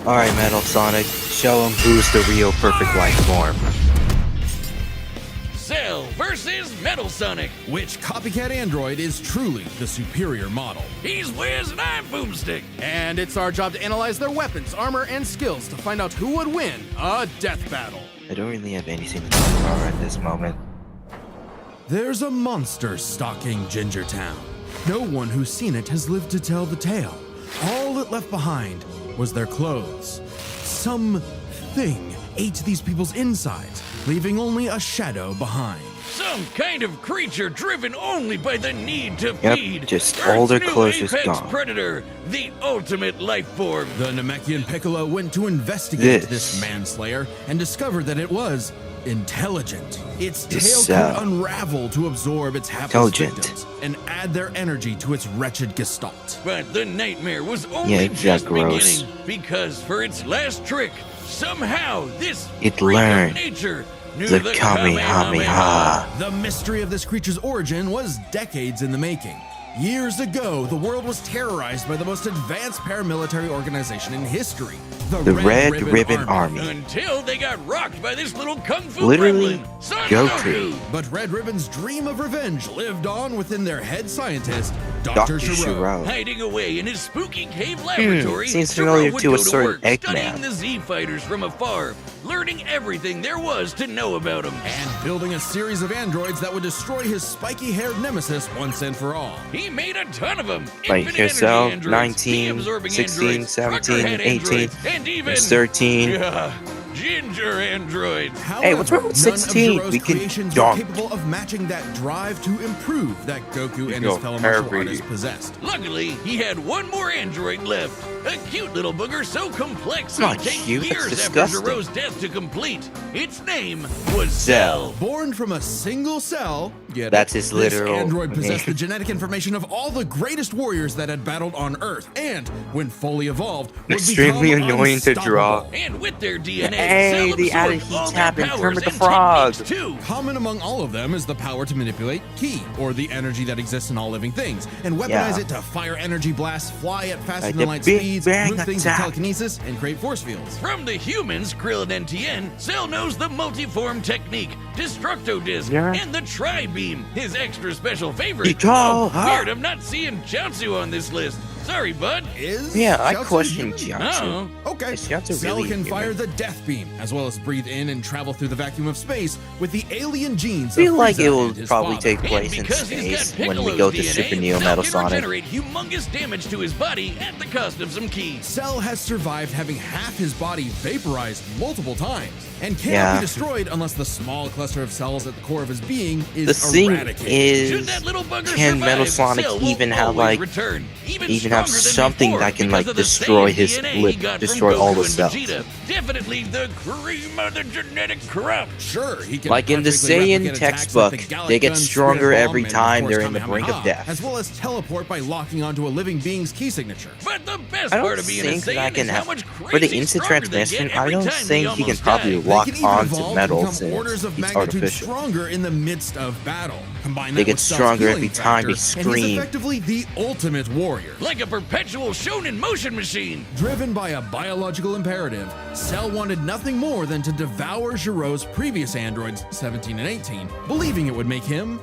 Alright, Metal Sonic, show him who's the real perfect life form. Cell versus Metal Sonic. Which copycat android is truly the superior model? He's Wiz and I'm Boomstick. And it's our job to analyze their weapons, armor, and skills to find out who would win a death battle. I don't really have anything to talk about at this moment. There's a monster stalking Ginger Town. No one who's seen it has lived to tell the tale. All it left behind was their clothes. Something ate these people's insides, leaving only a shadow behind. Some kind of creature driven only by the need to feed. Just Earth's all their new clothes just apex gone. predator, the ultimate life form. The Namekian Piccolo went to investigate this manslayer and discovered that it was intelligent. Its tail could unravel to absorb its hapless victims and add their energy to its wretched gestalt. But the nightmare was only just beginning, because for its last trick, somehow this it freak learned of nature knew the Kamehameha. The mystery of this creature's origin was decades in the making. Years ago, the world was terrorized by the most advanced paramilitary organization in history, the Red Ribbon Army. Until they got rocked by this little kung fu Literally, gremlin, Son Goku. But Red Ribbon's dream of revenge lived on within their head scientist, Dr. Gero. Hiding away in his spooky cave laboratory, seems Gero familiar would to go a to certain work, Eggman. studying the Z-Fighters from afar, learning everything there was to know about them. And building a series of androids that would destroy his spiky-haired nemesis once and for all. He made a ton of them. Right, Infinite here, so energy androids, 19, T-absorbing 16, androids, 17, trucker-head 18, androids, and even there's 13. ginger androids. Hey, what's wrong with None 16? Of Gero's We can creations dunk. were capable of matching that drive to improve that Goku and go his fellow martial heavy. artists possessed. Luckily, he had one more android left. A cute little booger so complex Not it would take cute, that's years after disgusting. Gero's death to complete. Its name was Cell. Born from a single cell, That's his literal this android possessed the name. genetic information of all the greatest warriors that had battled on Earth, and when fully evolved, would Extremely become annoying to draw. unstoppable. And with their DNA, Hey, Cell the added absorbed all heat's their happened. powers Kermit the and Frog. techniques too. Common among all of them is the power to manipulate Ki, or the energy that exists in all living things, and weaponize it to fire energy blasts, fly at faster Like than the light Big speeds, Bang move things with attack. telekinesis, and create force fields. From the humans, Krillin and Tien, Cell knows the multiform technique, Destructo Disc, Yeah. and the Tri-Beam, his extra special favorite. Ito, huh? Weird, I'm not seeing Jiangsu on this list. Sorry, bud. I I question Jiangsu. Jiangsu. Okay, Is Jiangsu Cell really can human? fire the Death Beam, as well as breathe in and travel through the vacuum of space with the alien genes I feel of like Frieza it will and his probably father. take And place in because he's got space when we Piccolo's go to DNA, Super Neo Cell Metal can Sonic. regenerate humongous damage to his body at the cost of some Ki. Cell has survived having half his body vaporized multiple times, and cannot Yeah. be destroyed unless the small cluster of cells at the core of his being is The thing eradicated. Should is, that little bugger can survive, Metal Sonic Cell will even have always like, return, even have stronger than something before that can because like of the destroy same his DNA he lip, got from destroy all Goku the and cells. Vegeta. Definitely the cream of the genetic crop. Sure, he can Like in the perfectly Saiyan replicate attacks textbook, like the Gallic they get gun, stronger Spirit every Bomb, and, time of they're course, in the brink of Kamehameha, death. as well as teleport by locking onto a living being's key signature. But the best I don't part of being a think that Saiyan can is how have much for the crazy instant stronger they transmission. get I every don't time think they he can almost probably die. They lock can even onto evolve metal and become since orders of it's magnitude artificial. stronger in the midst of battle. Combine They that get with Cell's stronger healing every time they factor, and he's scream. effectively the ultimate warrior. Like a perpetual shonen motion machine. Driven by a biological imperative, Cell wanted nothing more than to devour Gero's previous androids, 17 and 18, believing it would make him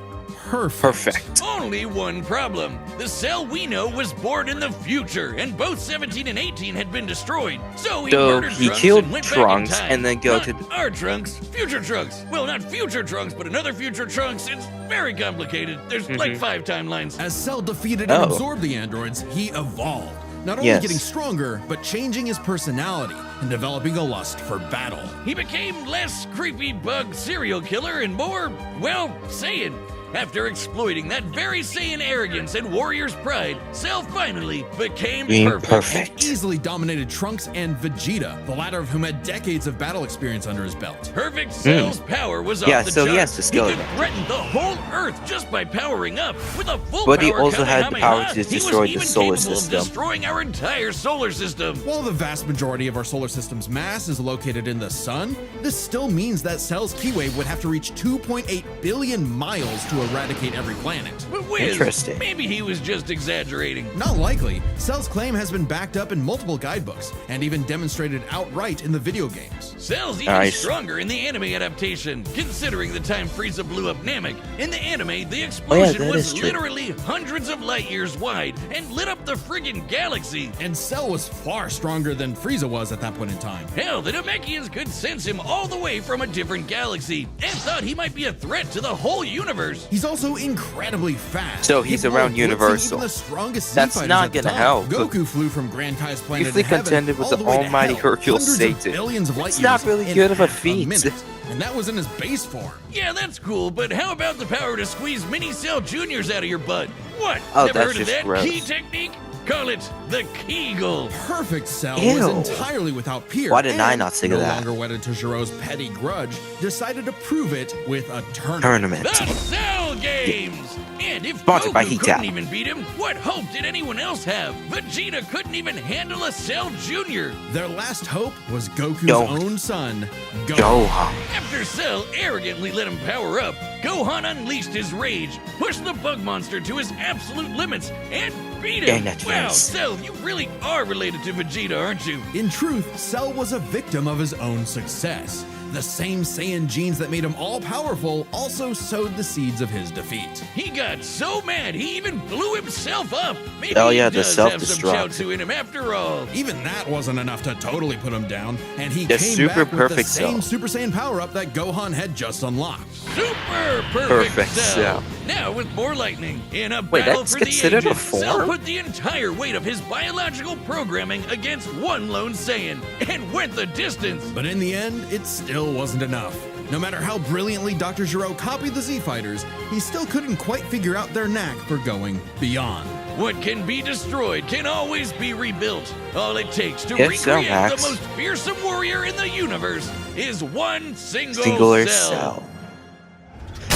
perfect. Only one problem. The Cell we know was born in the future, and both 17 and 18 had been destroyed. So he So murdered he Trunks killed and went Trunks back in time. and then go Not to our Trunks, future Trunks. Well, not future Trunks, but another future Trunks. It's very complicated. There's like 5 timelines. As Cell defeated and Oh. absorbed the androids, he evolved. Not only Yes. getting stronger, but changing his personality and developing a lust for battle. He became less creepy bug serial killer and more, well, Saiyan. After exploiting that very Saiyan arrogance and warrior's pride, Cell finally became Being perfect. perfect. Easily dominated Trunks and Vegeta, the latter of whom had decades of battle experience under his belt. Perfect Cell's power was Yeah, off the so he charts. has the skill He could advantage. threaten the whole Earth just by powering up. With a full But he power also had the power Kamehameha, to he was destroy the even solar capable system. Of destroying our entire solar system. While the vast majority of our solar system's mass is located in the sun, this still means that Cell's Keywave would have to reach 2.8 billion miles to eradicate every planet. But Wiz, Interesting. maybe he was just exaggerating. Not likely. Cell's claim has been backed up in multiple guidebooks and even demonstrated outright in the video games. Cell's even Nice. stronger in the anime adaptation, considering the time Frieza blew up Namek. In the anime, the explosion that was is true. literally hundreds of light years wide and lit up the friggin' galaxy. And Cell was far stronger than Frieza was at that point in time. Hell, the Namekians could sense him all the way from a different galaxy and thought he might be a threat to the whole universe. He's also incredibly fast. So he's capable around of blitzing Universal. even the strongest Z That's fighters not at the gonna time. help. Goku flew from Grand Kai's planet Easily in heaven contended with all the way to almighty hell, Hercules hundreds of Satan. billions of light It's years not really in good of a half feat. minute. And that was in his base form. Yeah, that's cool, but how about the power to squeeze mini cell juniors out of your butt? What? Oh, Never that's heard of just that gross. key technique? Call it the Kegel. Perfect Cell Ew. was entirely without peer. Why did I and, not think no of that? longer wedded to Giro's petty grudge, decided to prove it with a tournament. The Cell Games! And if Sponsored by Goku Heat couldn't Tap. even beat him, what hope did anyone else have? Vegeta couldn't even handle a Cell Jr. Their last hope was Goku's Gohan. own son, Gohan. Gohan. After Cell arrogantly let him power up, Gohan unleashed his rage, pushed the bug monster to his absolute limits, and beat him. Dang, that's Wow, nice. Cell, you really are related to Vegeta, aren't you? In truth, Cell was a victim of his own success. The same Saiyan genes that made him all-powerful also sowed the seeds of his defeat. He got so mad he even blew himself up. Maybe Oh, he yeah, the does have some self-destruct. Chaozu in him after all. Even that wasn't enough to totally put him down, and he The came super back with the perfect same Cell. Super Saiyan power-up that Gohan had just unlocked. Super perfect, Perfect Cell. Cell. Now with more lightning, in a Wait, battle that's for the considered a ages, Cell form? put the entire weight of his biological programming against one lone Saiyan and went the distance. But in the end, it still wasn't enough. No matter how brilliantly Dr. Gero copied the Z-Fighters, he still couldn't quite figure out their knack for going beyond. What can be destroyed can always be rebuilt. All it takes to Yes, Cell recreate the Max. most fearsome warrior in the universe is one Singular cell. Cell.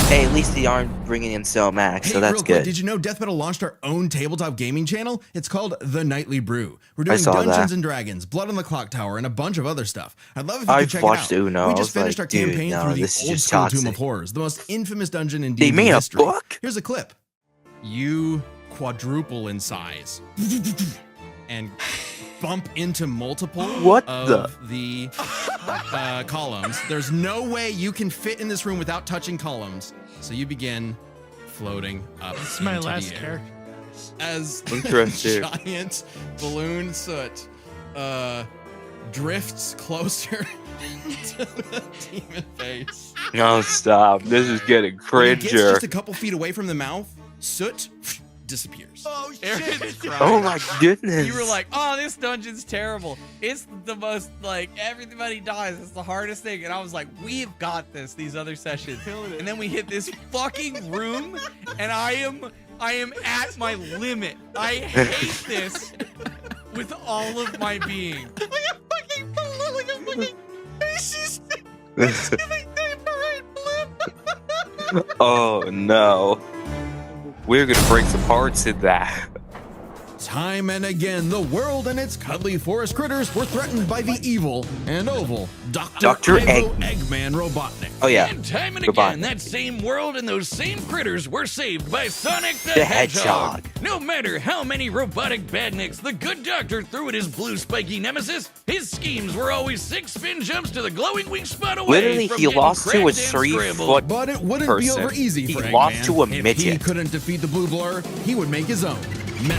Hey, at least they aren't bringing in Cell Max, Hey, so that's real quick, good. did you know Death Metal launched our own tabletop gaming channel? It's called The Nightly Brew. We're doing saw Dungeons that. and Dragons, Blood on the Clock Tower, and a bunch of other stuff. I'd love if you could I've check watched it out. Uno. We I just was finished like, our dude, campaign no, through the this is old just school toxic. Tomb of Horrors, the most infamous dungeon in They D&D made a history. book? Here's a clip. You quadruple in size and bump into multiple What of the columns. There's no way you can fit in this room without touching columns. So you begin floating up It's my into last the air. character. As Interesting. the giant balloon soot drifts closer to the demon face. No, stop. This is getting When he gets cringer. just a couple feet away from the mouth, soot disappears. Oh shit! Oh my goodness. You were like, "Oh, this dungeon's terrible. It's the most like everybody dies. It's the hardest thing." And I was like, "We've got this." These other sessions, and then we hit this fucking room, and I am at my limit. I hate this with all of my being. Oh no. We're gonna break some hearts in that. Time and again, the world and its cuddly forest critters were threatened by the evil and oval Dr. Ivo Eggman Robotnik. Oh yeah. And time and Goodbye. again, that same world and those same critters were saved by Sonic the, The Hedgehog. Hedgehog. No matter how many robotic badniks the good doctor threw at his blue spiky nemesis, his schemes were always 6 spin jumps to the glowing wing spot away. Literally, from he getting lost to a cracked and 3 scrambled. foot But it wouldn't person. be over easy He for Eggman. lost to a If he midget. couldn't defeat the blue blur, he would make his own.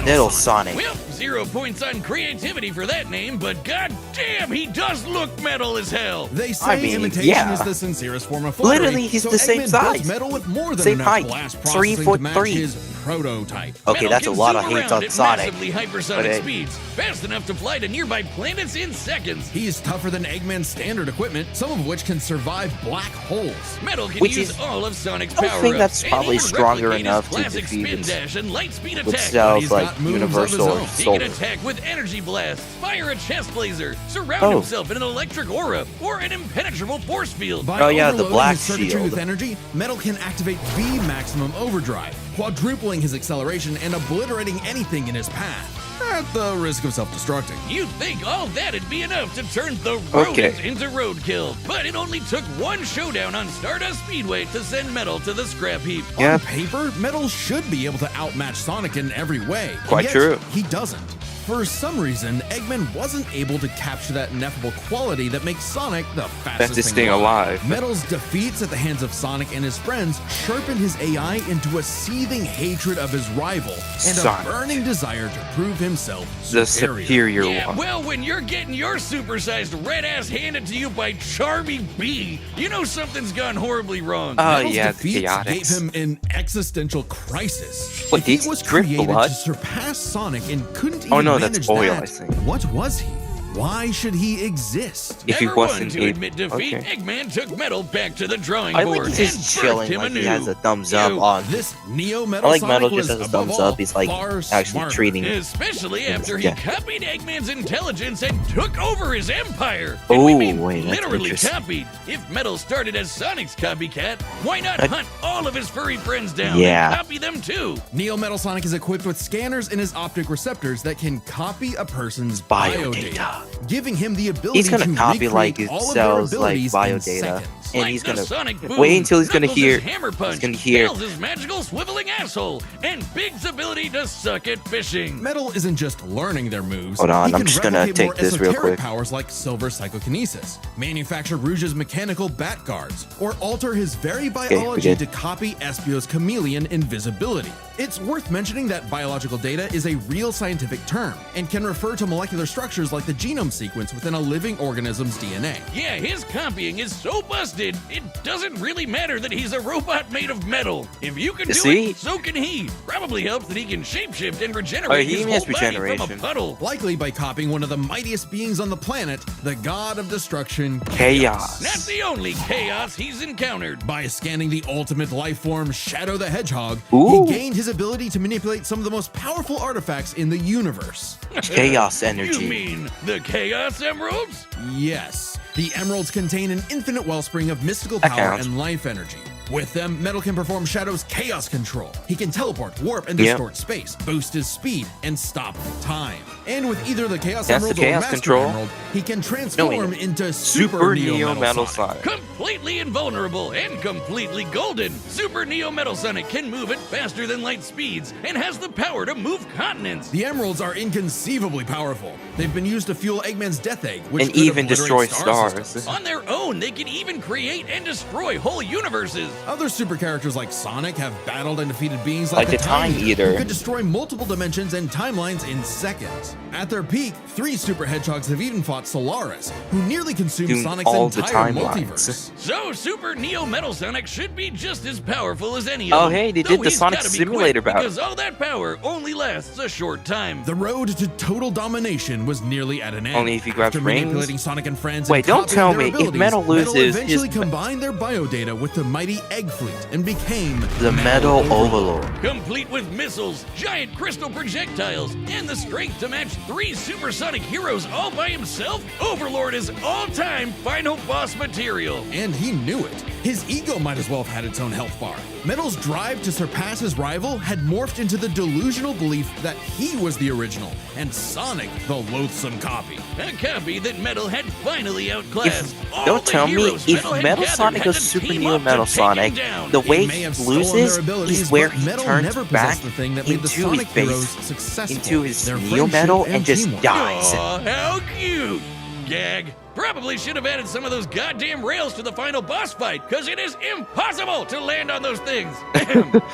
Little Sonic. Well, 0 points on creativity for that name, but god damn, he does look metal as hell. They say I mean, imitation yeah. is the sincerest form of flattery. Literally, he's so the same Eggman built size. metal with more than Same enough height. blast 3 processing foot to match 3. his prototype. Okay, Metal that's a can lot of zoom hate around on at Sonic. massively hypersonic But it- speeds, fast enough to fly to nearby planets in seconds. He's tougher than Eggman's standard equipment, some of which can survive black holes. Metal can Which use is- all of Sonic's I don't power-ups. think that's and probably even stronger replicate enough his to classic defeat spin it dash and light speed with attack. Cell's he's like got moves of his universal own. He solar. can attack with energy blast, fire a chest laser, surround Oh. himself in an electric aura, or an impenetrable force field. By Oh, yeah, the overloading black his circuitry shield. with energy, Metal can activate V maximum overdrive, quadrupling his acceleration and obliterating anything in his path. at the risk of self-destructing. You'd think all that'd be enough to turn the rodents Okay. into roadkill, but it only took one showdown on Stardust Speedway to send Metal to the scrap heap. Yeah. On paper, Metal should be able to outmatch Sonic in every way. and Quite yet true. He doesn't. For some reason, Eggman wasn't able to capture that ineffable quality that makes Sonic the fastest thing alive. Metal's defeats at the hands of Sonic and his friends sharpened his AI into a seething hatred of his rival and Sonic. a burning desire to prove himself The superior. superior Yeah, one. well, when you're getting your supersized red ass handed to you by Charmy B, you know something's gone horribly wrong. Oh, Metal's yeah, the defeats gave chaotics. him an existential crisis. Wait, If he did he was drip created blood? to surpass Sonic and couldn't Oh, even no, that's manage oil, that, I think. what was he? Why should he exist? If he Never one wasn't to admit defeat, okay. Eggman took Metal back to the drawing I board like and he's just birthed chilling, him like anew. he has a thumbs up You- on. This Neo I Metal like Sonic Metal was just has a above thumbs all up. He's like far actually smarter. treating. Especially after he Yeah. copied Eggman's intelligence and took over his empire. Oh, And we mean wait, that's literally interesting. copied. If Metal started as Sonic's copycat, why not That- hunt all of his furry friends down Yeah. and copy them too? Neo Metal Sonic is equipped with scanners in his optic receptors that can copy a person's Biodata. biodata, giving him the ability He's gonna to copy like recreate it all of their sells like abilities in biodata, seconds. and Like he's the gonna Sonic Boom, wait until he's gonna Knuckles' hear. hammer punch, He's gonna hear. Tails' his magical swiveling asshole, and Big's ability to suck at fishing. Metal isn't just learning their moves. Hold on, he I'm can just gonna replicate take more this real esoteric quick. powers like silver psychokinesis, manufacture Rouge's mechanical bat guards, or alter his very biology good. to copy Espio's chameleon invisibility. It's worth mentioning that biological data is a real scientific term and can refer to molecular structures like the genome sequence within a living organism's DNA. Yeah, his copying is so busted, it doesn't really matter that he's a robot made of metal. If you can do See? it, so can he. Probably helps that he can shapeshift and Oh, regenerate he his has whole body from a regeneration. puddle. Likely by copying one of the mightiest beings on the planet, the god of destruction, Chaos. Not the only chaos he's encountered. By scanning the ultimate life form, Shadow the Hedgehog, Ooh. he gained his ability to manipulate some of the most powerful artifacts in the universe. Chaos You energy. mean the Chaos Emeralds? Yes, the emeralds contain an infinite wellspring of mystical That power counts. and life energy. With them, Metal can perform Shadow's chaos control. He can teleport, warp, and Yep. distort space, boost his speed, and stop time. And with either the Chaos That's the Emerald or Chaos Master Control. Emerald, he can transform into Super Neo Metal Sonic. Completely invulnerable and completely golden, Super Neo Metal Sonic can move at faster than light speeds and has the power to move continents. The emeralds are inconceivably powerful. They've been used to fuel Eggman's Death Egg, which And could even obliterate destroy star stars. systems. On their own, they can even create and destroy whole universes. Other super characters like Sonic have battled and defeated beings Like like, the Time Eater. who could destroy multiple dimensions and timelines in seconds. At their peak, 3 super hedgehogs have even fought Solaris, who nearly consumed Doing Sonic's all the entire timelines. multiverse. So Super Neo Metal Sonic should be just as powerful as any Oh, of them. hey, they though did the he's Sonic gotta be Simulator quick battle. because all that power only lasts a short time. The road to total domination was nearly at an end. Only if he grabs After rings? manipulating Sonic and friends Wait, and don't copying tell their me, if abilities, Metal loses, eventually his- combined their biodata with the mighty Egg Fleet and became The Metal Overlord. Complete with missiles, giant crystal projectiles, and the strength to match 3 supersonic heroes all by himself, Overlord is all-time final boss material. And he knew it. His ego might as well have had its own health bar. Metal's drive to surpass his rival had morphed into the delusional belief that he was the original, and Sonic the loathsome copy. A copy that Metal had finally outclassed. All Don't the tell me heroes if Metal had Metal gathered Sonic had goes to Super team Neo up to Metal take Sonic, him down. the way They may he have stolen loses their abilities, is where but he Metal turns never back possessed the thing that made the into Sonic his heroes base, successful. into his Their Neo friendship Metal, and just teamwork. dies. Aw, how cute! Gag. Probably should have added some of those goddamn rails to the final boss fight, because it is impossible to land on those things.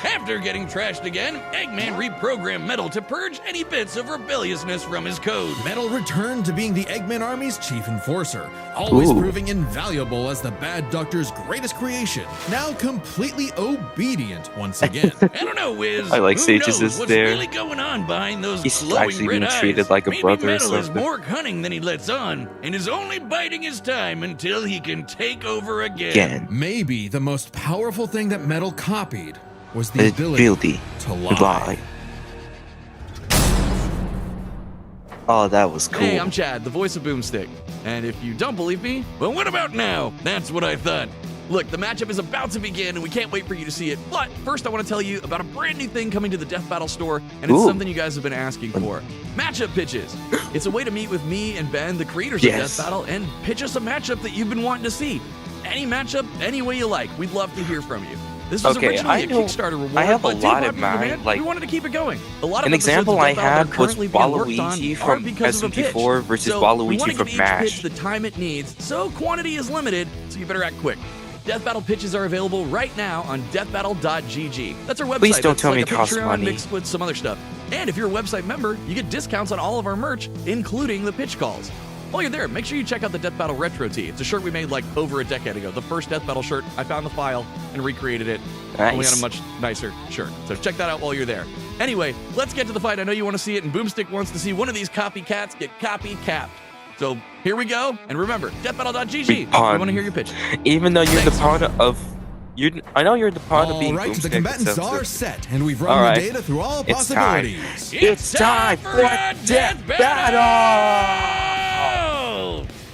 After getting trashed again, Eggman reprogrammed Metal to purge any bits of rebelliousness from his code. Metal returned to being the Eggman Army's chief enforcer, always Ooh. proving invaluable as the Bad Doctor's greatest creation, now completely obedient once again. I don't know, Wiz. I like Who Sages knows is what's there. really going on behind those He's glowing actually red being eyes. treated like a Maybe brother or Metal is something. more cunning than he lets on, and is only biding his time until he can take over again. Again. Maybe the most powerful thing that Metal copied was the The ability ability to to lie. lie. Oh, that was cool. Hey, I'm Chad, the voice of Boomstick. And if you don't believe me, well, what about now? That's what I thought. Look, the matchup is about to begin, and we can't wait for you to see it. But first, I want to tell you about a brand new thing coming to the Death Battle store, and it's something you guys have been asking for. Matchup pitches. It's a way to meet with me and Ben, the creators of Death Battle, and pitch us a matchup that you've been wanting to see. Any matchup, any way you like. We'd love to hear from you. This was originally a Kickstarter reward, I have a but lot too in popular mind. demand, Like, we wanted to keep it going. A lot of an example I had was Waluigi Waluigi from S24 versus Waluigi from MASH. The time it needs, so quantity is limited, so you better act quick. Death Battle pitches are available right now on deathbattle.gg. That's our website. Please don't tell like me it costs Patreon money. mixed with some other stuff. And if you're a website member, you get discounts on all of our merch, including the pitch calls. While you're there, make sure you check out the Death Battle Retro Tee. It's a shirt we made like over a decade ago. The first Death Battle shirt. I found the file and recreated it. Nice. Only on a much nicer shirt. So check that out while you're there. Anyway, let's get to the fight. I know you want to see it, and Boomstick wants to see one of these copycats get copy-capped. So here we go. And remember, deathbattle.gg. We want to hear your pitch. Even though you're the part of... I know you're the part of being All right, the Boomstick combatants itself, are so- set, and we've All run right. the data through all It's time. possibilities. It's time for a Death Battle!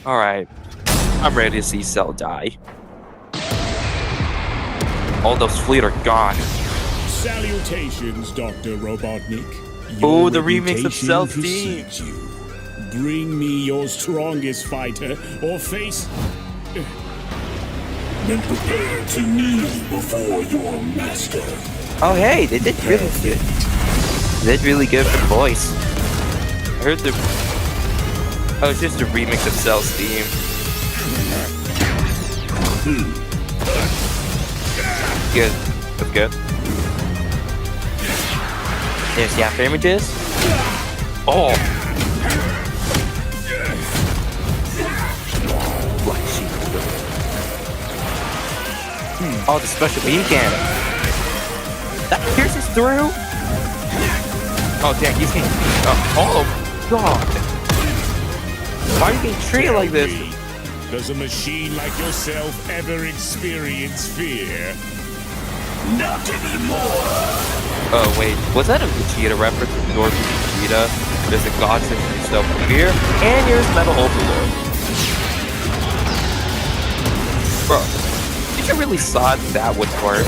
Alright. I'm ready to see Cell die. All those fleet are gone. Salutations, Dr. Robotnik. Oh, Your the remix of reputation Cell's theme. precedes you. Bring me your strongest fighter, or face... Then prepare to kneel before your master. Oh, hey, they did really good. They did really good for the voice. I heard the... Oh, it's just a remix of Cell's theme. Good. That's good. There's the after images. Oh! Black sheep. Oh, the special beam cannon. That pierces through? Oh, damn, he's getting... Oh, God. Why are you getting treated like this? Does a machine like yourself ever experience fear? Not anymore. Oh, wait. Was that a Vegeta reference to North Vegeta? There's a god such as yourself fear, and here's Metal Overlord. Bro, did you really thought that would work?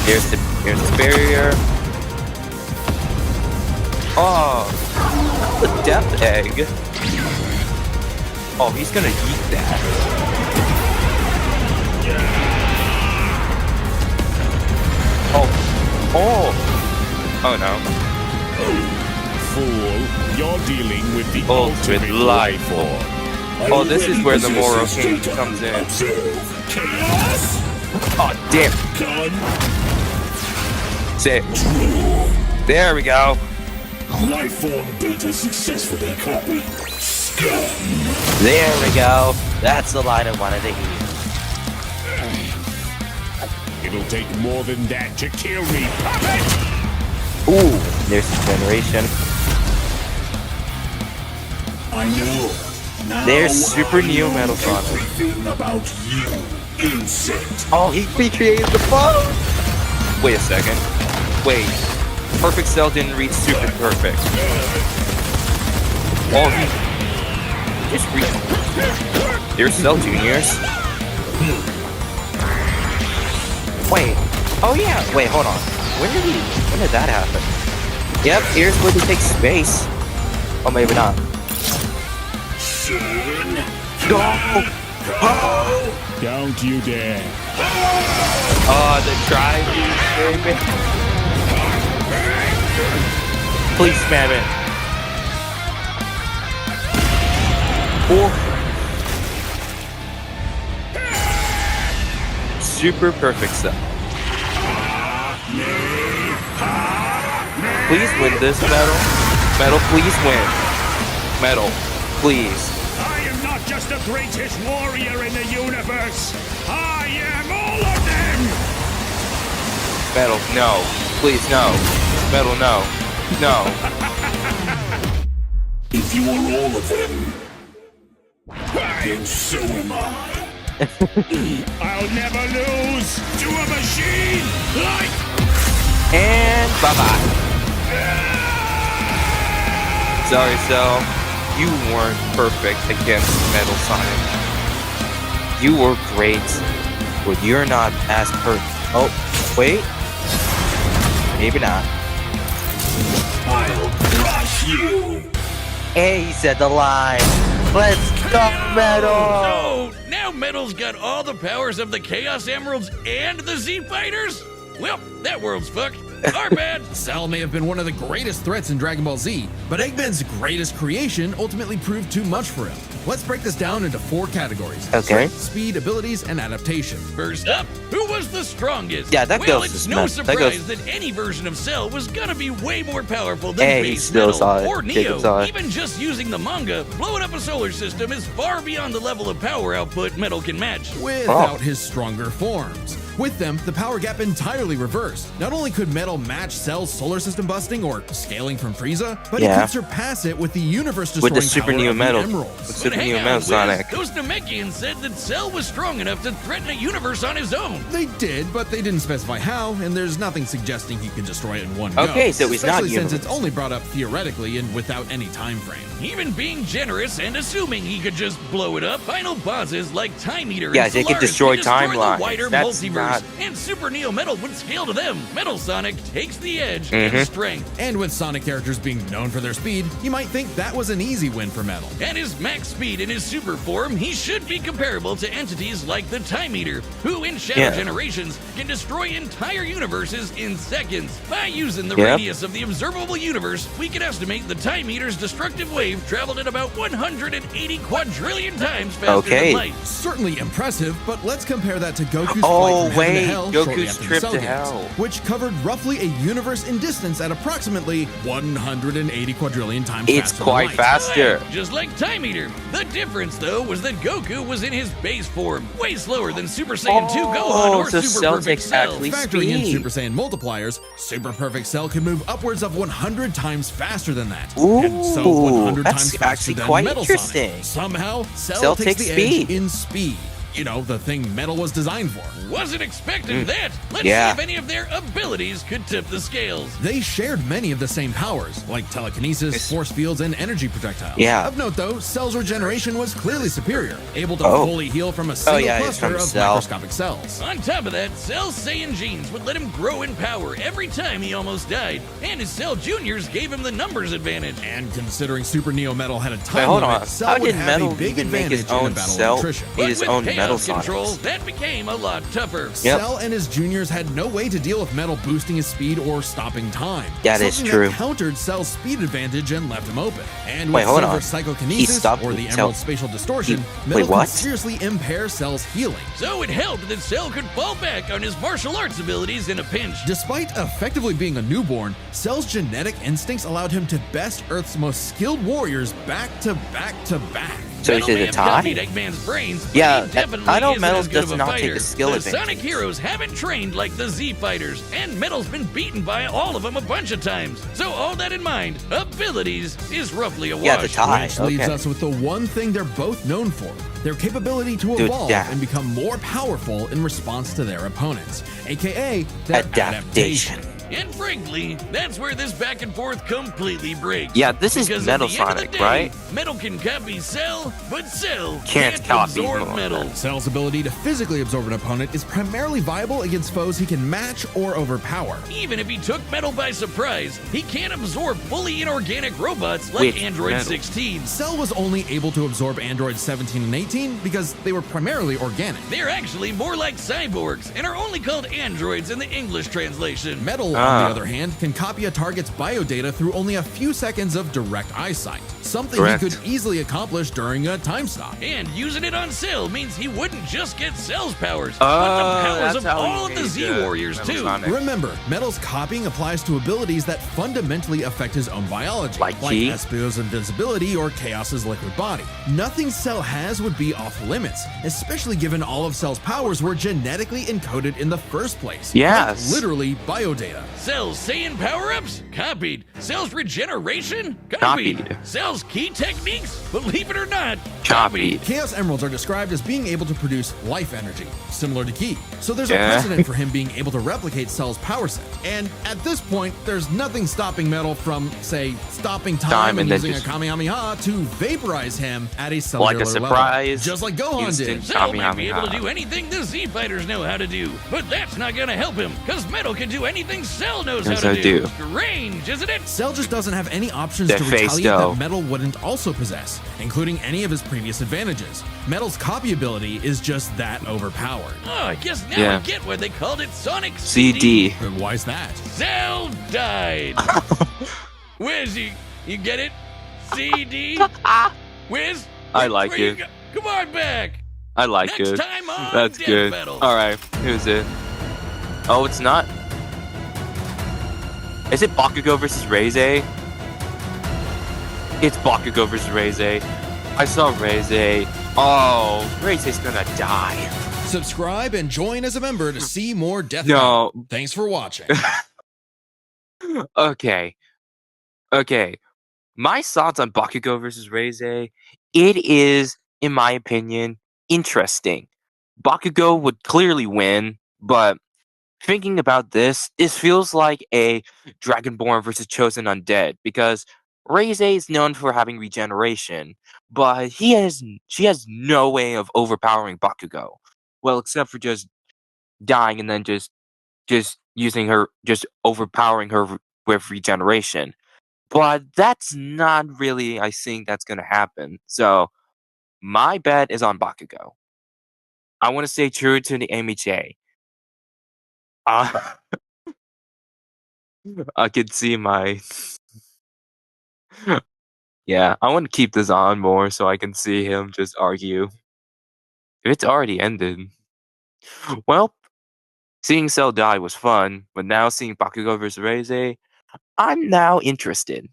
Here's the barrier. Oh, the death egg. Oh, he's gonna eat that. Oh no. Fool, you're dealing with the Ultimate ultimate life life form. Oh, this is where the Moro King comes in. Chaos. Oh, damn. Gun. Sit. There we go. Life form data successfully copied. Scum. There we go. That's the line I wanted to hear. It'll take more than that to kill me. Puppet! Ooh, there's the generation. I know. Now There's Super I Neo know Metal Sonic. everything about you, insect. Oh, he recreated the phone. Wait a second. Wait. Perfect Cell didn't reach Super Perfect. Oh, he just reached. There's Cell Juniors. Wait. Oh yeah. Wait, hold on. When did that happen? Yep, here's where they take space. Oh, maybe not. Go! Oh! Don't you dare. Oh, the drive, baby. Please spam it. Oh. Super perfect stuff. Please win this, Metal. Metal, please win. Metal, please. I am not just the greatest warrior in the universe. I am all of them. Metal, no. Please, no. Metal, no. No. If you are all of them, then so am I. I'll never lose to a machine like... And bye-bye. Sorry, Cell. You weren't perfect against Metal Sonic. You were great, but you're not as per. Oh, wait. Maybe not. I'll crush you. Hey, he said the line. Let's go, Metal! So, now Metal's got all the powers of the Chaos Emeralds and the Z Fighters? Well, that world's fucked. Our bad. Cell may have been one of the greatest threats in Dragon Ball Z, but Eggman's greatest creation ultimately proved too much for him. Let's break this down into 4 categories. Okay. Strength, speed, abilities, and adaptation. First up, who was the strongest? Yeah, that well, goes it's to no Smash. That surprise goes- that any version of Cell was gonna be way more powerful than Hey, base still Metal saw it. or Jacob saw Neo. it. Even just using the manga, blowing up a solar system is far beyond the level of power output Metal can match. Without his stronger forms. With them, the power gap entirely reversed. Not only could Metal match Cell's solar system busting or scaling from Frieza, but he Yeah. could surpass it with the universe With destroying the Super power Neo of the Metal. Emeralds. With But Super hang Neo on, Metal Wiz, Sonic. those Namekians said that Cell was strong enough to threaten a universe on his own. They did, but they didn't specify how, and there's nothing suggesting he can destroy it in one go. Okay, so he's not especially since universe. it's only brought up theoretically and without any time frame. Even being generous and assuming he could just blow it up, final bosses like Time Eater Yeah, and they could Solaris destroy the timelines. wider That's multiverse, not- and Super Neo Metal would scale to them. Metal Sonic takes the edge Mm-hmm. and strength. And with Sonic characters being known for their speed, you might think that was an easy win for Metal. At his max speed in his super form, he should be comparable to entities like the Time Eater, who in Shadow Yeah. Generations can destroy entire universes in seconds. By using the Yeah. radius of the observable universe, we can estimate the Time Eater's destructive wave traveled at about 180 quadrillion times faster Okay. than light. Certainly impressive, but let's compare that to Goku's Oh, flight from heaven wait, to hell shortly Goku's after the trip Cell to Games, hell. which covered roughly a universe in distance at approximately 180 quadrillion times It's faster quite than light. faster. Right, just like Time Eater. The difference, though, was that Goku was in his base form, way slower than Super Saiyan 2 Gohan or so Super Cell Perfect takes Cell. actually Factoring in speed. Super Saiyan multipliers, Super Perfect Cell can move upwards of 100 times faster than that. Ooh, and so 100 that's times faster actually than quite Metal interesting. Sonic. Somehow, Cell Cell takes takes the speed. edge in speed. You know, the thing Metal was designed for. Wasn't expecting that. Let's Yeah. see if any of their abilities could tip the scales. They shared many of the same powers, like telekinesis, force fields, and energy projectiles. Yeah. Of note, though, Cell's regeneration was clearly superior, able to Oh. fully heal from a single yeah, it's cluster from of Cell. microscopic cells. On top of that, Cell's Saiyan genes would let him grow in power every time he almost died, and his Cell Juniors gave him the numbers advantage. And considering Super Neo Metal had a time Wait, hold limit, on. Cell How would did have Metal a big even make advantage his in a own battle Cell? of attrition. Made his with own chaos Metal control, Sonics. that became a lot tougher. Yep. Cell and his juniors had no way to deal with Metal boosting his speed or stopping time. That is Something true. That countered Cell's speed advantage and left him open. And Wait, with hold Silver on. psychokinesis stopped or the Cell- Emerald spatial distortion, He- Metal wait, what? could seriously impair Cell's healing. So it helped that Cell could fall back on his martial arts abilities in a pinch. Despite effectively being a newborn, Cell's genetic instincts allowed him to best Earth's most skilled warriors back to back to back. So Metal is may it a have tie? copied Eggman's brains, but Yeah, he definitely I know isn't Metal as good does of a not take fighter. a skill The advantage. Sonic heroes haven't trained like the Z fighters, and Metal's been beaten by all of them a bunch of times. So all that in mind, abilities is roughly a wash. Yeah, the tie. Which leaves Okay. us with the one thing they're both known for, their capability to Dude, evolve yeah. and become more powerful in response to their opponents, aka their Adaptation. And frankly, that's where this back and forth completely breaks. Yeah, this is Because Metal at the end of the Sonic, day, right? Metal can copy Cell, but Cell Can't copy absorb more. Metal. Cell's ability to physically absorb an opponent is primarily viable against foes he can match or overpower. Even if he took Metal by surprise, he can't absorb fully inorganic robots like Which Android Metal? 16. Cell was only able to absorb androids 17 and 18 because they were primarily organic. They're actually more like cyborgs and are only called androids in the English translation. Metal, on the other hand, can copy a target's biodata through only a few seconds of direct eyesight, something Correct. he could easily accomplish during a time stop. And using it on Cell means he wouldn't just get Cell's powers, but the powers that's of how he all of the made, Z Warriors Metal too. Sonic. Remember, Metal's copying applies to abilities that fundamentally affect his own biology, Like Ki? Espio's invisibility or Chaos's liquid body. Nothing Cell has would be off limits, especially given all of Cell's powers were genetically encoded in the first place. Yes. Like literally biodata. Cell's Saiyan power-ups? Copied. Cell's regeneration? Copied. Cell's key techniques? Believe it or not, Copied. Chaos Emeralds are described as being able to produce life energy, similar to Ki. So there's a Yeah. precedent for him being able to replicate Cell's power set. And at this point, there's nothing stopping Metal from, say, stopping time and then using a just- Kamehameha to vaporize him at a cellular Like a level. surprise. Just like Gohan Instant did. Cell might be able to Kamehameha. do anything the Z-Fighters know how to do, but that's not gonna help him, because Metal can do anything Cell knows how Knows to how to do. do. Strange, isn't it? Cell just doesn't have any options That to face, retaliate though. that Metal wouldn't also possess, including any of his previous advantages. Metal's copy ability is just that overpowered. Oh, I guess now Yeah. I get why they called it Sonic CD. And why's that? Cell died. Wiz, you get it? CD? Wiz? I like where you it. go- Come on back. I like Next it. time on That's Death good. Metal. Alright, here's it. Oh, it's not? Is it Bakugo versus Reze? It's Bakugo versus Reze. I saw Reze. Oh, Reze's gonna die. Subscribe and join as a member to see more Death No. Metal. Thanks for watching. Okay. Okay. My thoughts on Bakugo versus Reze, it is, in my opinion, interesting. Bakugo would clearly win, but thinking about this, it feels like a Dragonborn versus Chosen Undead because Reze is known for having regeneration, but she has no way of overpowering Bakugo. Well, except for just dying and then just using her, just overpowering her with regeneration. But that's not really, I think that's gonna happen. So my bet is on Bakugo. I want to stay true to the MHA. I could see my. Yeah, I want to keep this on more so I can see him just argue. It's already ended. Well, seeing Cell die was fun, but now seeing Bakugo vs. Reze, I'm now interested.